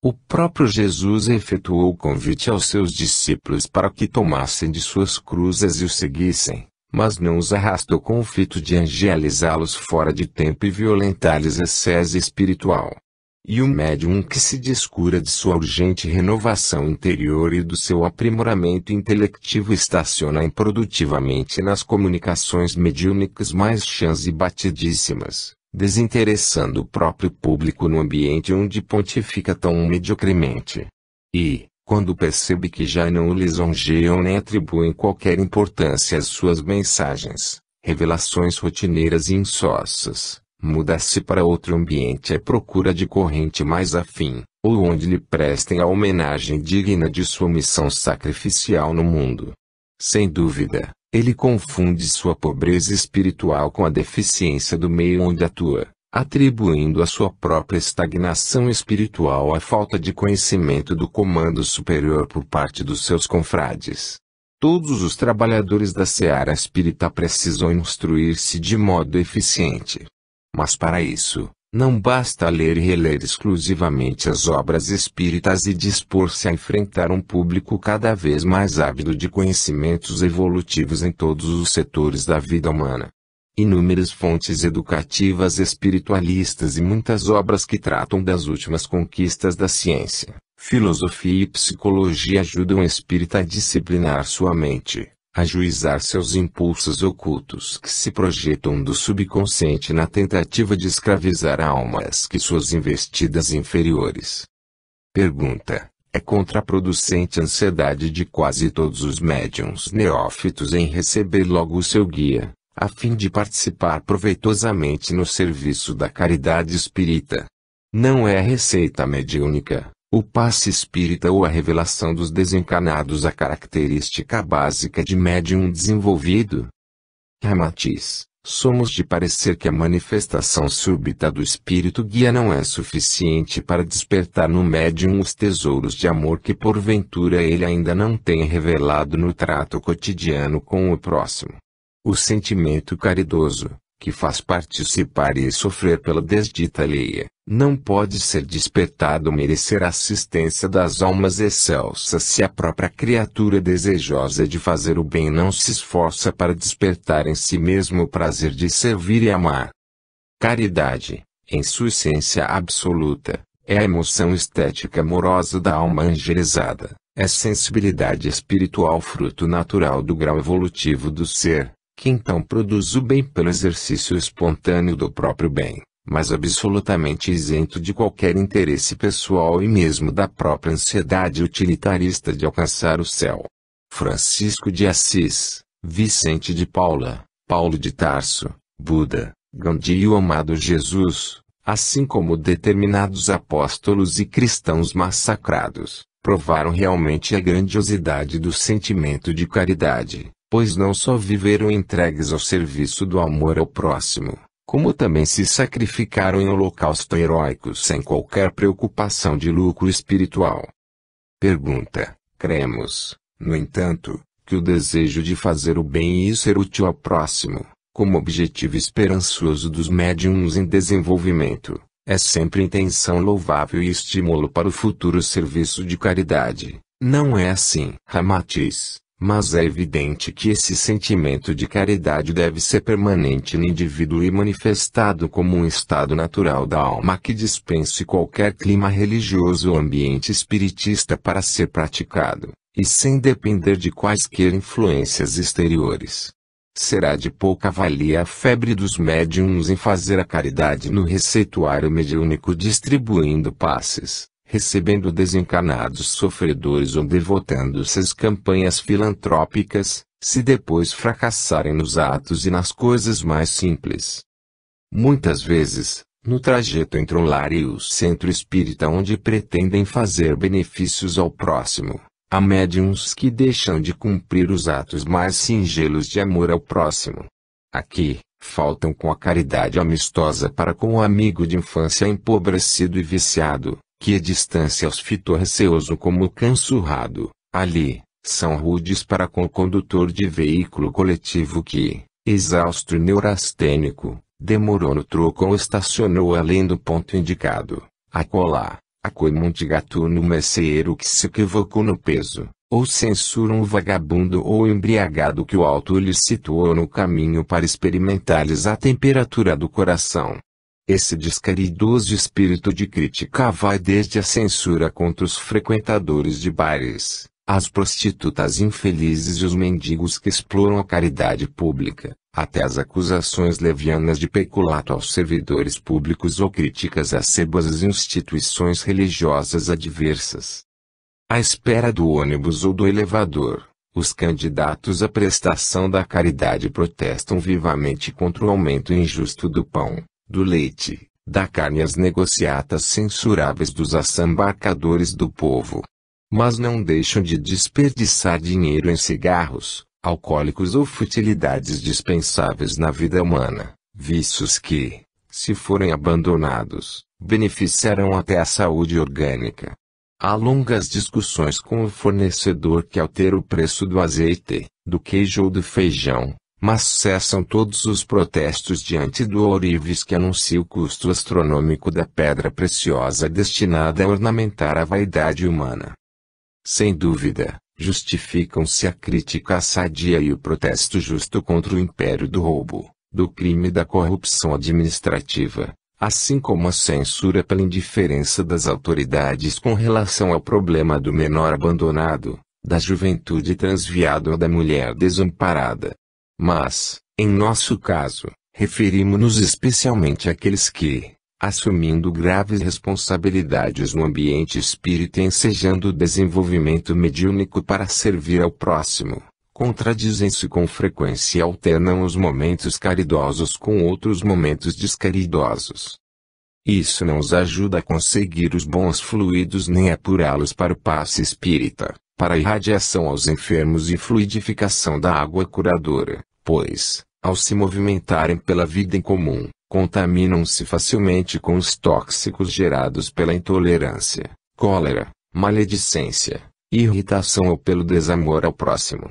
O próprio Jesus efetuou o convite aos seus discípulos para que tomassem de suas cruzes e o seguissem, mas não os arrastou com o fito de angelizá-los fora de tempo e violentar-lhes a sese espiritual. E o médium que se descura de sua urgente renovação interior e do seu aprimoramento intelectivo estaciona improdutivamente nas comunicações mediúnicas mais chãs e batidíssimas, desinteressando o próprio público no ambiente onde pontifica tão mediocremente. E, quando percebe que já não o lisonjeiam nem atribuem qualquer importância às suas mensagens, revelações rotineiras e insossas, muda-se para outro ambiente à procura de corrente mais afim, ou onde lhe prestem a homenagem digna de sua missão sacrificial no mundo. Sem dúvida, ele confunde sua pobreza espiritual com a deficiência do meio onde atua, atribuindo a sua própria estagnação espiritual à falta de conhecimento do comando superior por parte dos seus confrades. Todos os trabalhadores da seara espírita precisam instruir-se de modo eficiente. Mas para isso, não basta ler e reler exclusivamente as obras espíritas e dispor-se a enfrentar um público cada vez mais ávido de conhecimentos evolutivos em todos os setores da vida humana. Inúmeras fontes educativas espiritualistas e muitas obras que tratam das últimas conquistas da ciência, filosofia e psicologia ajudam o espírita a disciplinar sua mente, a juizar seus impulsos ocultos que se projetam do subconsciente na tentativa de escravizar almas que suas investidas inferiores. Pergunta: é contraproducente a ansiedade de quase todos os médiuns neófitos em receber logo o seu guia, a fim de participar proveitosamente no serviço da caridade espírita? Não é a receita mediúnica, o passe espírita ou a revelação dos desencarnados a característica básica de médium desenvolvido? Ramatiz: somos de parecer que a manifestação súbita do espírito guia não é suficiente para despertar no médium os tesouros de amor que porventura ele ainda não tenha revelado no trato cotidiano com o próximo. O sentimento caridoso, que faz participar e sofrer pela desdita alheia, não pode ser despertado ou merecer a assistência das almas excelsas se a própria criatura desejosa de fazer o bem não se esforça para despertar em si mesmo o prazer de servir e amar. Caridade, em sua essência absoluta, é a emoção estética amorosa da alma angelizada, é sensibilidade espiritual fruto natural do grau evolutivo do ser, que então produz o bem pelo exercício espontâneo do próprio bem, mas absolutamente isento de qualquer interesse pessoal e mesmo da própria ansiedade utilitarista de alcançar o céu. Francisco de Assis, Vicente de Paula, Paulo de Tarso, Buda, Gandhi e o amado Jesus, assim como determinados apóstolos e cristãos massacrados, provaram realmente a grandiosidade do sentimento de caridade, pois não só viveram entregues ao serviço do amor ao próximo, como também se sacrificaram em holocausto heróico sem qualquer preocupação de lucro espiritual. Pergunta: cremos, no entanto, que o desejo de fazer o bem e ser útil ao próximo, como objetivo esperançoso dos médiuns em desenvolvimento, é sempre intenção louvável e estímulo para o futuro serviço de caridade. Não é assim, Ramatiz, mas é evidente que esse sentimento de caridade deve ser permanente no indivíduo e manifestado como um estado natural da alma que dispense qualquer clima religioso ou ambiente espiritista para ser praticado, e sem depender de quaisquer influências exteriores. Será de pouca valia a febre dos médiuns em fazer a caridade no receituário mediúnico distribuindo passes, recebendo desencarnados sofredores ou devotando-se às campanhas filantrópicas, se depois fracassarem nos atos e nas coisas mais simples. Muitas vezes, no trajeto entre o lar e o centro espírita onde pretendem fazer benefícios ao próximo, há médiuns que deixam de cumprir os atos mais singelos de amor ao próximo. Aqui, faltam com a caridade amistosa para com o amigo de infância empobrecido e viciado, que a distância os fitou receoso como cão surrado. Ali, são rudes para com o condutor de veículo coletivo que, exausto e neurastênico, demorou no troco ou estacionou além do ponto indicado. Acolá, acoimam de gatuno o merceeiro que se equivocou no peso, ou censuram o vagabundo ou embriagado que o alto lhes situou no caminho para experimentar-lhes a temperatura do coração. Esse descaridoso espírito de crítica vai desde a censura contra os frequentadores de bares, as prostitutas infelizes e os mendigos que exploram a caridade pública, até as acusações levianas de peculato aos servidores públicos ou críticas acêrbas às instituições religiosas adversas. À espera do ônibus ou do elevador, os candidatos à prestação da caridade protestam vivamente contra o aumento injusto do pão, do leite, da carne e as negociatas censuráveis dos assambarcadores do povo. Mas não deixam de desperdiçar dinheiro em cigarros, alcoólicos ou futilidades dispensáveis na vida humana, vícios que, se forem abandonados, beneficiarão até a saúde orgânica. Há longas discussões com o fornecedor que altera o preço do azeite, do queijo ou do feijão, mas cessam todos os protestos diante do ourives que anuncia o custo astronômico da pedra preciosa destinada a ornamentar a vaidade humana. Sem dúvida, justificam-se a crítica sadia e o protesto justo contra o império do roubo, do crime e da corrupção administrativa, assim como a censura pela indiferença das autoridades com relação ao problema do menor abandonado, da juventude transviada ou da mulher desamparada. Mas, em nosso caso, referimos-nos especialmente àqueles que, assumindo graves responsabilidades no ambiente espírita e ensejando o desenvolvimento mediúnico para servir ao próximo, contradizem-se com frequência e alternam os momentos caridosos com outros momentos descaridosos. Isso não os ajuda a conseguir os bons fluidos nem a apurá-los para o passe espírita, para a irradiação aos enfermos e fluidificação da água curadora, pois, ao se movimentarem pela vida em comum, contaminam-se facilmente com os tóxicos gerados pela intolerância, cólera, maledicência, irritação ou pelo desamor ao próximo.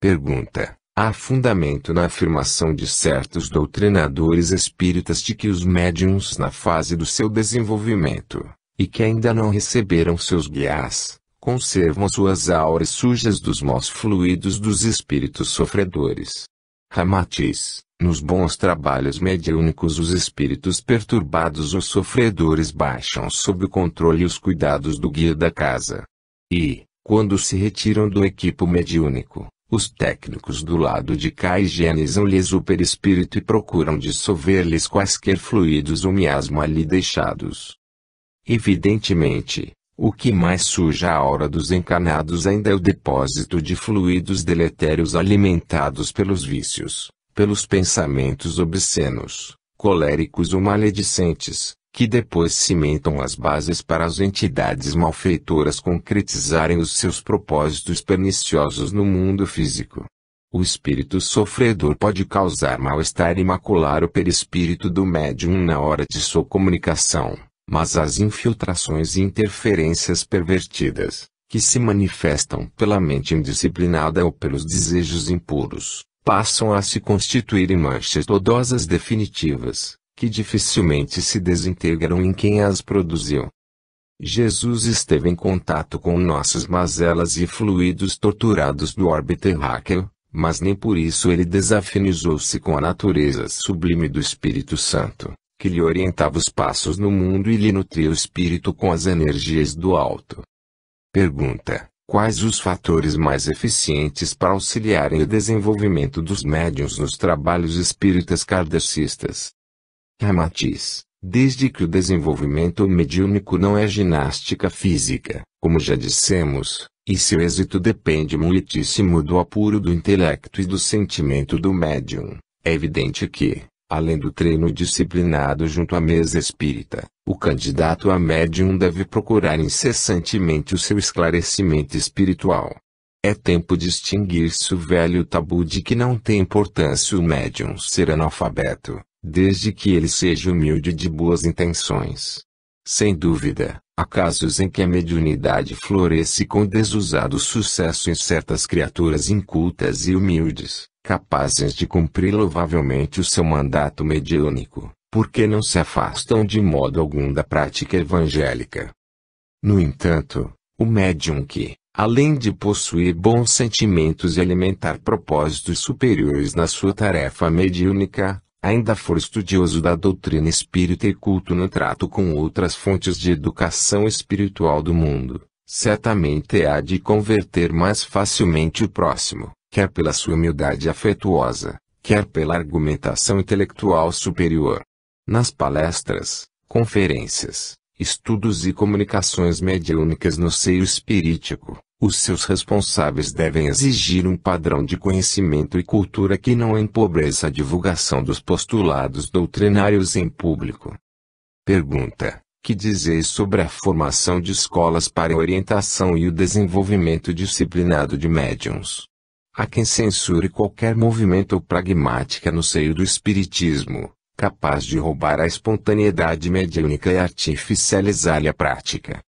Pergunta: Há fundamento na afirmação de certos doutrinadores espíritas de que os médiuns na fase do seu desenvolvimento, e que ainda não receberam seus guias, conservam suas auras sujas dos maus fluidos dos espíritos sofredores. Ramatiz, nos bons trabalhos mediúnicos os espíritos perturbados ou sofredores baixam sob o controle e os cuidados do guia da casa. E, quando se retiram do equipo mediúnico, os técnicos do lado de cá higienizam-lhes o perispírito e procuram dissolver-lhes quaisquer fluidos ou miasma ali deixados. Evidentemente, o que mais suja a aura dos encarnados ainda é o depósito de fluidos deletérios alimentados pelos vícios, pelos pensamentos obscenos, coléricos ou maledicentes, que depois cimentam as bases para as entidades malfeitoras concretizarem os seus propósitos perniciosos no mundo físico. O espírito sofredor pode causar mal-estar e macular o perispírito do médium na hora de sua comunicação, mas as infiltrações e interferências pervertidas, que se manifestam pela mente indisciplinada ou pelos desejos impuros, passam a se constituir em manchas lodosas definitivas, que dificilmente se desintegram em quem as produziu. Jesus esteve em contato com nossas mazelas e fluidos torturados do orbe terráqueo, mas nem por isso ele desafinizou-se com a natureza sublime do Espírito Santo, que lhe orientava os passos no mundo e lhe nutria o espírito com as energias do alto. Pergunta: quais os fatores mais eficientes para auxiliarem o desenvolvimento dos médiuns nos trabalhos espíritas kardecistas? Ramatiz: desde que o desenvolvimento mediúnico não é ginástica física, como já dissemos, e seu êxito depende muitíssimo do apuro do intelecto e do sentimento do médium, é evidente que, além do treino disciplinado junto à mesa espírita, o candidato a médium deve procurar incessantemente o seu esclarecimento espiritual. É tempo de extinguir-se o velho tabu de que não tem importância o médium ser analfabeto, desde que ele seja humilde e de boas intenções. Sem dúvida, há casos em que a mediunidade floresce com desusado sucesso em certas criaturas incultas e humildes, capazes de cumprir louvavelmente o seu mandato mediúnico, porque não se afastam de modo algum da prática evangélica. No entanto, o médium que, além de possuir bons sentimentos e alimentar propósitos superiores na sua tarefa mediúnica, ainda for estudioso da doutrina espírita e culto no trato com outras fontes de educação espiritual do mundo, certamente há de converter mais facilmente o próximo, quer pela sua humildade afetuosa, quer pela argumentação intelectual superior. Nas palestras, conferências, estudos e comunicações mediúnicas no seio espirítico, os seus responsáveis devem exigir um padrão de conhecimento e cultura que não empobreça a divulgação dos postulados doutrinários em público. Pergunta: que dizeis sobre a formação de escolas para a orientação e o desenvolvimento disciplinado de médiuns? Há quem censure qualquer movimento ou pragmática no seio do espiritismo, capaz de roubar a espontaneidade mediúnica e artificializar-lhe a prática.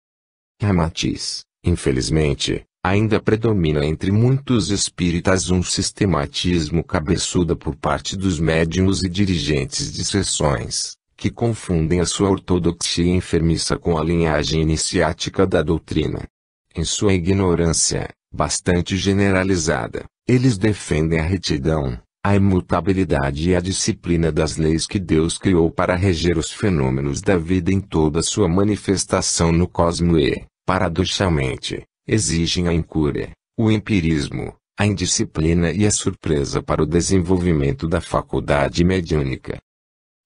Ramatiz: infelizmente, ainda predomina entre muitos espíritas um sistematismo cabeçudo por parte dos médiuns e dirigentes de seções, que confundem a sua ortodoxia enfermiça com a linhagem iniciática da doutrina. Em sua ignorância, bastante generalizada, eles defendem a retidão, a imutabilidade e a disciplina das leis que Deus criou para reger os fenômenos da vida em toda sua manifestação no cosmo e, paradoxalmente, exigem a incúria, o empirismo, a indisciplina e a surpresa para o desenvolvimento da faculdade mediúnica.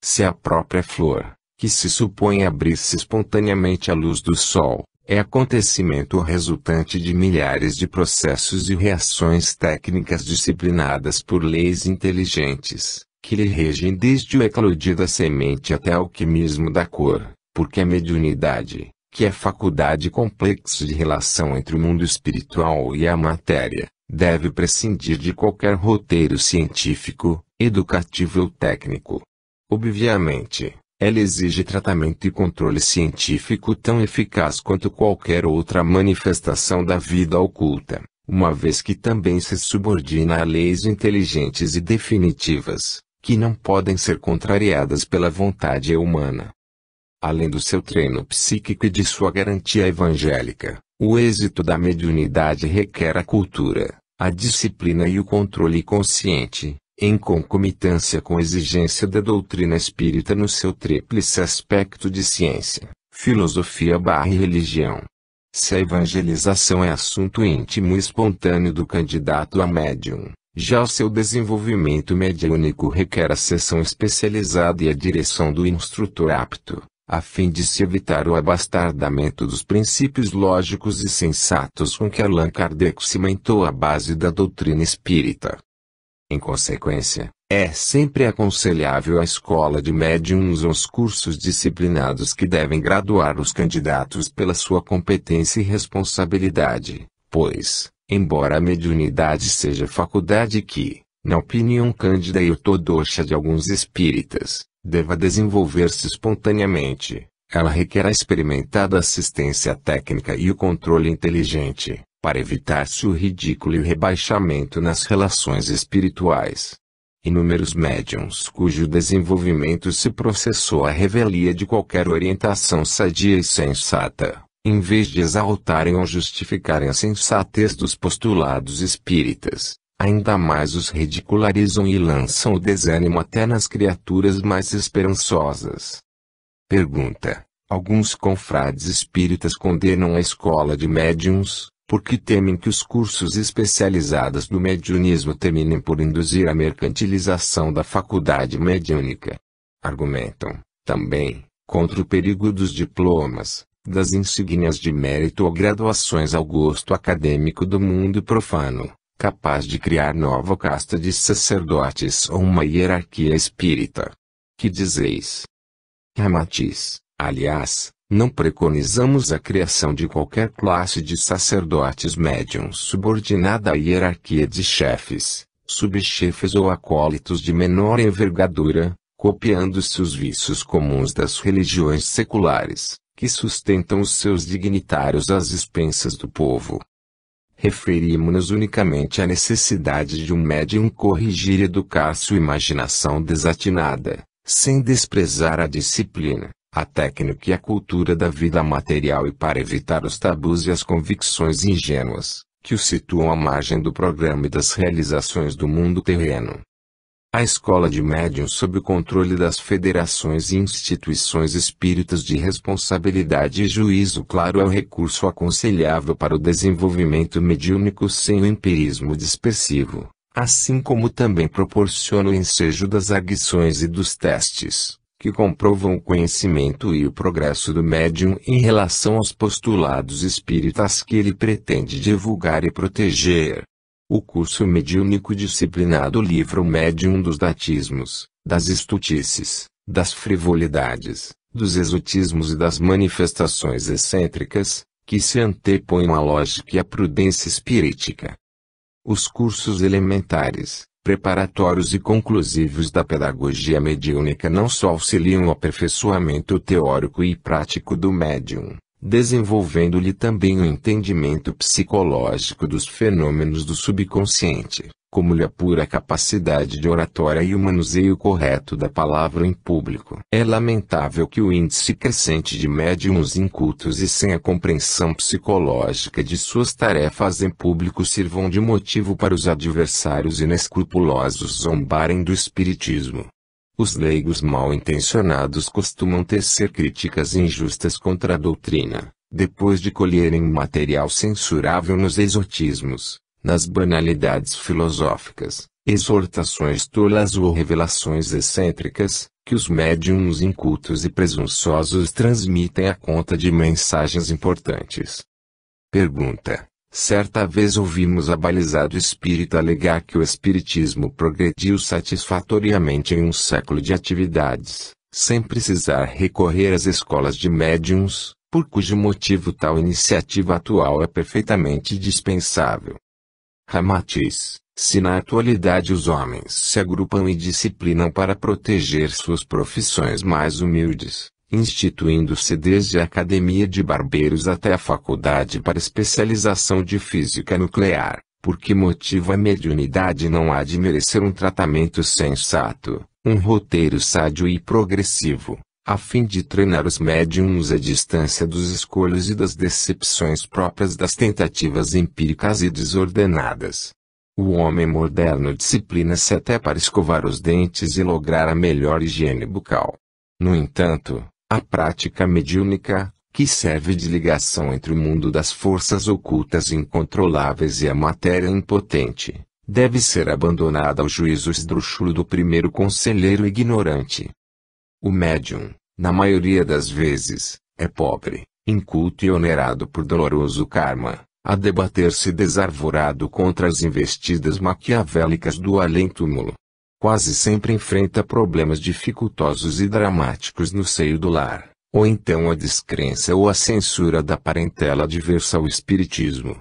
Se a própria flor, que se supõe abrir-se espontaneamente à luz do sol, é acontecimento resultante de milhares de processos e reações técnicas disciplinadas por leis inteligentes, que lhe regem desde o eclodir da semente até o alquimismo da cor, porque a mediunidade, que é faculdade complexa de relação entre o mundo espiritual e a matéria, deve prescindir de qualquer roteiro científico, educativo ou técnico. Obviamente, ela exige tratamento e controle científico tão eficaz quanto qualquer outra manifestação da vida oculta, uma vez que também se subordina a leis inteligentes e definitivas, que não podem ser contrariadas pela vontade humana. Além do seu treino psíquico e de sua garantia evangélica, o êxito da mediunidade requer a cultura, a disciplina e o controle consciente, em concomitância com a exigência da doutrina espírita no seu tríplice aspecto de ciência, filosofia e religião. Se a evangelização é assunto íntimo e espontâneo do candidato a médium, já o seu desenvolvimento mediúnico requer a sessão especializada e a direção do instrutor apto, a fim de se evitar o abastardamento dos princípios lógicos e sensatos com que Allan Kardec cimentou a base da doutrina espírita. Em consequência, é sempre aconselhável a escola de médiuns os cursos disciplinados que devem graduar os candidatos pela sua competência e responsabilidade, pois, embora a mediunidade seja faculdade que, na opinião cândida e ortodoxa de alguns espíritas, deva desenvolver-se espontaneamente, ela requer a experimentada assistência técnica e o controle inteligente, para evitar-se o ridículo e o rebaixamento nas relações espirituais. Inúmeros médiuns cujo desenvolvimento se processou à revelia de qualquer orientação sadia e sensata, em vez de exaltarem ou justificarem a sensatez dos postulados espíritas, ainda mais os ridicularizam e lançam o desânimo até nas criaturas mais esperançosas. Pergunta: alguns confrades espíritas condenam a escola de médiuns, porque temem que os cursos especializados do mediunismo terminem por induzir a mercantilização da faculdade mediúnica. Argumentam, também, contra o perigo dos diplomas, das insígnias de mérito ou graduações ao gosto acadêmico do mundo profano, capaz de criar nova casta de sacerdotes ou uma hierarquia espírita. Que dizeis? Ramatiz: aliás, não preconizamos a criação de qualquer classe de sacerdotes médiuns subordinada à hierarquia de chefes, subchefes ou acólitos de menor envergadura, copiando-se os vícios comuns das religiões seculares, que sustentam os seus dignitários às expensas do povo. Referimos-nos unicamente à necessidade de um médium corrigir e educar sua imaginação desatinada, sem desprezar a disciplina, a técnica e a cultura da vida material, e para evitar os tabus e as convicções ingênuas, que o situam à margem do programa e das realizações do mundo terreno. A escola de médiuns sob o controle das federações e instituições espíritas de responsabilidade e juízo claro é o recurso aconselhável para o desenvolvimento mediúnico sem o empirismo dispersivo, assim como também proporciona o ensejo das arguições e dos testes, que comprovam o conhecimento e o progresso do médium em relação aos postulados espíritas que ele pretende divulgar e proteger. O curso mediúnico disciplinado livra o médium dos datismos, das estultices, das frivolidades, dos exotismos e das manifestações excêntricas, que se antepõem à lógica e à prudência espíritica. Os cursos elementares, preparatórios e conclusivos da pedagogia mediúnica não só auxiliam o aperfeiçoamento teórico e prático do médium, desenvolvendo-lhe também o entendimento psicológico dos fenômenos do subconsciente, como lhe apura a capacidade de oratória e o manuseio correto da palavra em público. É lamentável que o índice crescente de médiuns incultos e sem a compreensão psicológica de suas tarefas em público sirvam de motivo para os adversários inescrupulosos zombarem do espiritismo. Os leigos mal intencionados costumam tecer críticas injustas contra a doutrina, depois de colherem material censurável nos exotismos, nas banalidades filosóficas, exortações tolas ou revelações excêntricas, que os médiuns incultos e presunçosos transmitem à conta de mensagens importantes. Pergunta: certa vez ouvimos abalizado espírita alegar que o espiritismo progrediu satisfatoriamente em um século de atividades, sem precisar recorrer às escolas de médiuns, por cujo motivo tal iniciativa atual é perfeitamente dispensável. Ramatiz: se na atualidade os homens se agrupam e disciplinam para proteger suas profissões mais humildes, instituindo-se desde a Academia de Barbeiros até a Faculdade para Especialização de Física Nuclear. Por que motivo a mediunidade não há de merecer um tratamento sensato, um roteiro sádio e progressivo, a fim de treinar os médiums à distância dos escolhos e das decepções próprias das tentativas empíricas e desordenadas? O homem moderno disciplina-se até para escovar os dentes e lograr a melhor higiene bucal. No entanto, a prática mediúnica, que serve de ligação entre o mundo das forças ocultas incontroláveis e a matéria impotente, deve ser abandonada ao juízo esdrúxulo do primeiro conselheiro ignorante. O médium, na maioria das vezes, é pobre, inculto e onerado por doloroso karma, a debater-se desarvorado contra as investidas maquiavélicas do além-túmulo. Quase sempre enfrenta problemas dificultosos e dramáticos no seio do lar, ou então a descrença ou a censura da parentela adversa ao espiritismo.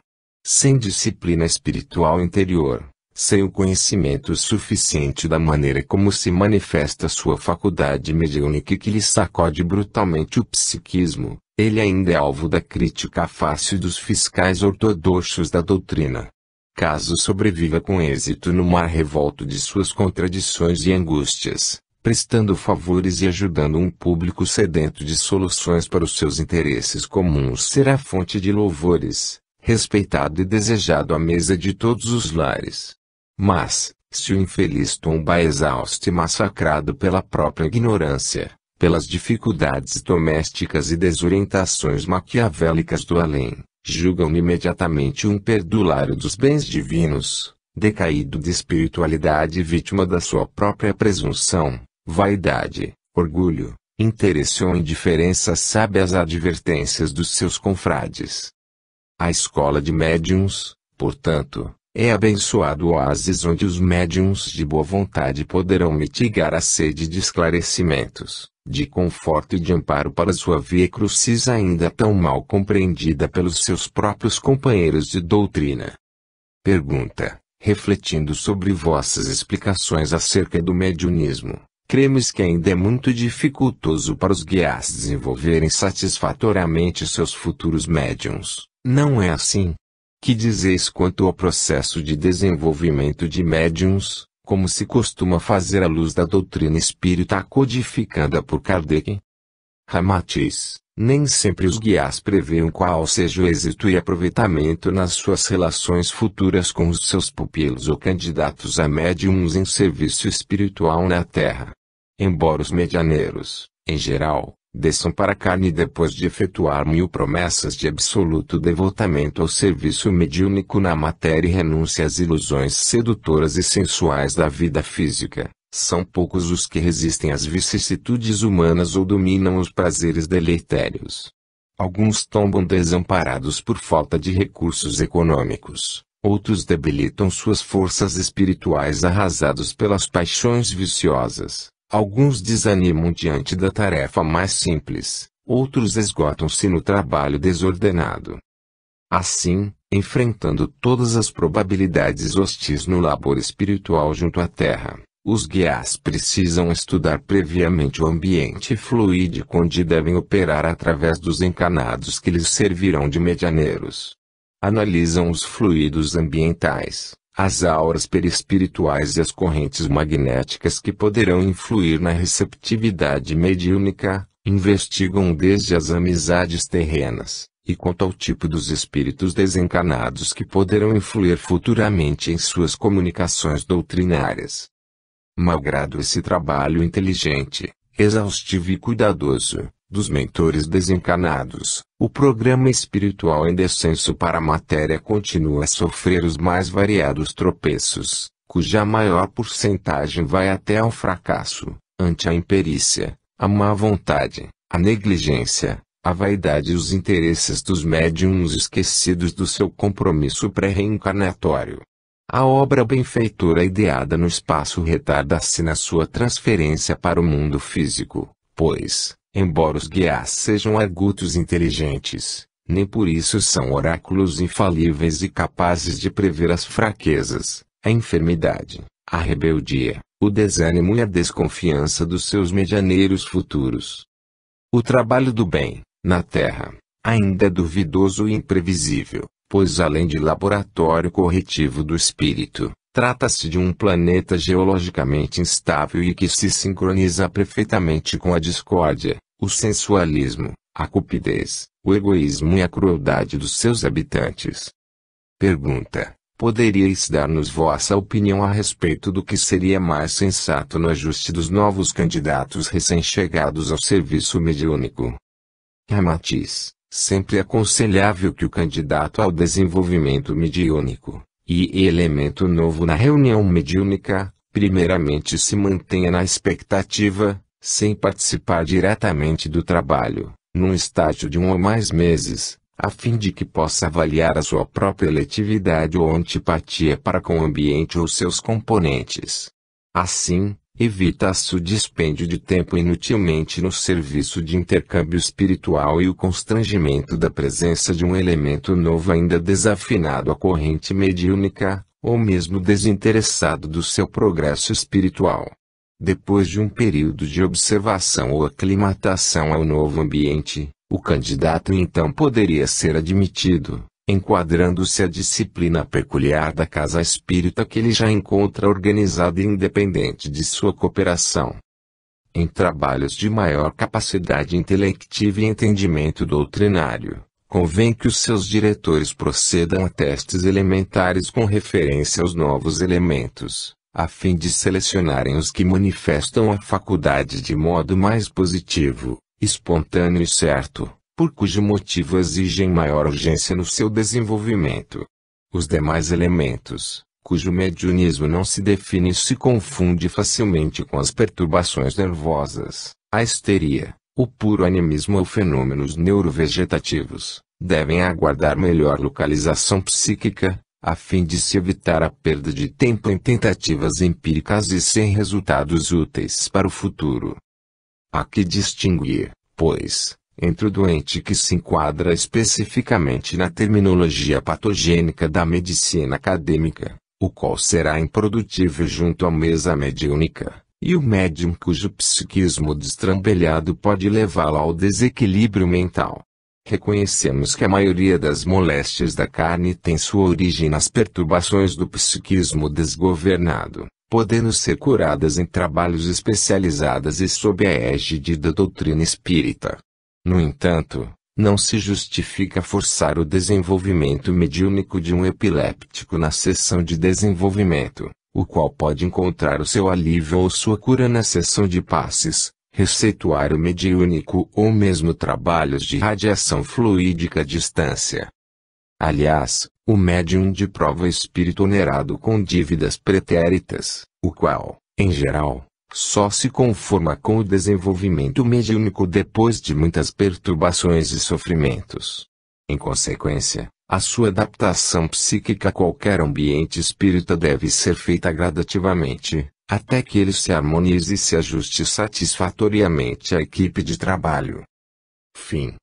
Sem disciplina espiritual interior, sem o conhecimento suficiente da maneira como se manifesta sua faculdade mediúnica que lhe sacode brutalmente o psiquismo, ele ainda é alvo da crítica fácil dos fiscais ortodoxos da doutrina. Caso sobreviva com êxito no mar revolto de suas contradições e angústias, prestando favores e ajudando um público sedento de soluções para os seus interesses comuns, será fonte de louvores, respeitado e desejado à mesa de todos os lares. Mas, se o infeliz tomba exausto e massacrado pela própria ignorância, pelas dificuldades domésticas e desorientações maquiavélicas do além, julgam-no imediatamente um perdulário dos bens divinos, decaído de espiritualidade e vítima da sua própria presunção, vaidade, orgulho, interesse ou indiferença sabe as advertências dos seus confrades. A escola de médiuns, portanto, é abençoado oásis onde os médiuns de boa vontade poderão mitigar a sede de esclarecimentos, de conforto e de amparo para sua via crucis ainda tão mal compreendida pelos seus próprios companheiros de doutrina. Pergunta, refletindo sobre vossas explicações acerca do mediunismo, cremos que ainda é muito dificultoso para os guias desenvolverem satisfatoriamente seus futuros médiuns, não é assim? Que dizeis quanto ao processo de desenvolvimento de médiuns, como se costuma fazer à luz da doutrina espírita codificada por Kardec? Ramatiz, nem sempre os guias preveem qual seja o êxito e aproveitamento nas suas relações futuras com os seus pupilos ou candidatos a médiums em serviço espiritual na Terra. Embora os medianeiros, em geral, desçam para a carne depois de efetuar 1000 promessas de absoluto devotamento ao serviço mediúnico na matéria e renúncia às ilusões sedutoras e sensuais da vida física, são poucos os que resistem às vicissitudes humanas ou dominam os prazeres deletérios. Alguns tombam desamparados por falta de recursos econômicos, outros debilitam suas forças espirituais arrasados pelas paixões viciosas. Alguns desanimam diante da tarefa mais simples, outros esgotam-se no trabalho desordenado. Assim, enfrentando todas as probabilidades hostis no labor espiritual junto à Terra, os guias precisam estudar previamente o ambiente fluídico onde devem operar através dos encarnados que lhes servirão de medianeiros. Analisam os fluidos ambientais, as auras perispirituais e as correntes magnéticas que poderão influir na receptividade mediúnica, investigam desde as amizades terrenas, e quanto ao tipo dos espíritos desencarnados que poderão influir futuramente em suas comunicações doutrinárias. Malgrado esse trabalho inteligente, exaustivo e cuidadoso, dos mentores desencarnados, o programa espiritual em descenso para a matéria continua a sofrer os mais variados tropeços, cuja maior porcentagem vai até ao fracasso, ante a imperícia, a má vontade, a negligência, a vaidade e os interesses dos médiuns esquecidos do seu compromisso pré-reencarnatório. A obra benfeitora ideada no espaço retarda-se na sua transferência para o mundo físico, pois, embora os guias sejam argutos inteligentes, nem por isso são oráculos infalíveis e capazes de prever as fraquezas, a enfermidade, a rebeldia, o desânimo e a desconfiança dos seus medianeiros futuros. O trabalho do bem, na Terra, ainda é duvidoso e imprevisível, pois além de laboratório corretivo do espírito, trata-se de um planeta geologicamente instável e que se sincroniza perfeitamente com a discórdia, o sensualismo, a cupidez, o egoísmo e a crueldade dos seus habitantes. Pergunta: poderíeis dar-nos vossa opinião a respeito do que seria mais sensato no ajuste dos novos candidatos recém-chegados ao serviço mediúnico? Ramatiz: sempre é aconselhável que o candidato ao desenvolvimento mediúnico, e elemento novo na reunião mediúnica, primeiramente se mantenha na expectativa, sem participar diretamente do trabalho, num estágio de 1 ou mais meses, a fim de que possa avaliar a sua própria eletividade ou antipatia para com o ambiente ou seus componentes. Assim, evita-se o dispêndio de tempo inutilmente no serviço de intercâmbio espiritual e o constrangimento da presença de um elemento novo ainda desafinado à corrente mediúnica, ou mesmo desinteressado do seu progresso espiritual. Depois de um período de observação ou aclimatação ao novo ambiente, o candidato então poderia ser admitido, enquadrando-se a disciplina peculiar da casa espírita que ele já encontra organizada e independente de sua cooperação. Em trabalhos de maior capacidade intelectiva e entendimento doutrinário, convém que os seus diretores procedam a testes elementares com referência aos novos elementos, a fim de selecionarem os que manifestam a faculdade de modo mais positivo, espontâneo e certo, por cujo motivo exigem maior urgência no seu desenvolvimento. Os demais elementos, cujo mediunismo não se define e se confunde facilmente com as perturbações nervosas, a histeria, o puro animismo ou fenômenos neurovegetativos, devem aguardar melhor localização psíquica, a fim de se evitar a perda de tempo em tentativas empíricas e sem resultados úteis para o futuro. Há que distinguir, pois, entre o doente que se enquadra especificamente na terminologia patogênica da medicina acadêmica, o qual será improdutivo junto à mesa mediúnica, e o médium cujo psiquismo destrambelhado pode levá-lo ao desequilíbrio mental. Reconhecemos que a maioria das moléstias da carne tem sua origem nas perturbações do psiquismo desgovernado, podendo ser curadas em trabalhos especializados e sob a égide da doutrina espírita. No entanto, não se justifica forçar o desenvolvimento mediúnico de um epiléptico na sessão de desenvolvimento, o qual pode encontrar o seu alívio ou sua cura na sessão de passes, receituário mediúnico ou mesmo trabalhos de radiação fluídica à distância. Aliás, o médium de prova é espírito onerado com dívidas pretéritas, o qual, em geral, só se conforma com o desenvolvimento mediúnico depois de muitas perturbações e sofrimentos. Em consequência, a sua adaptação psíquica a qualquer ambiente espírita deve ser feita gradativamente, até que ele se harmonize e se ajuste satisfatoriamente à equipe de trabalho. Fim.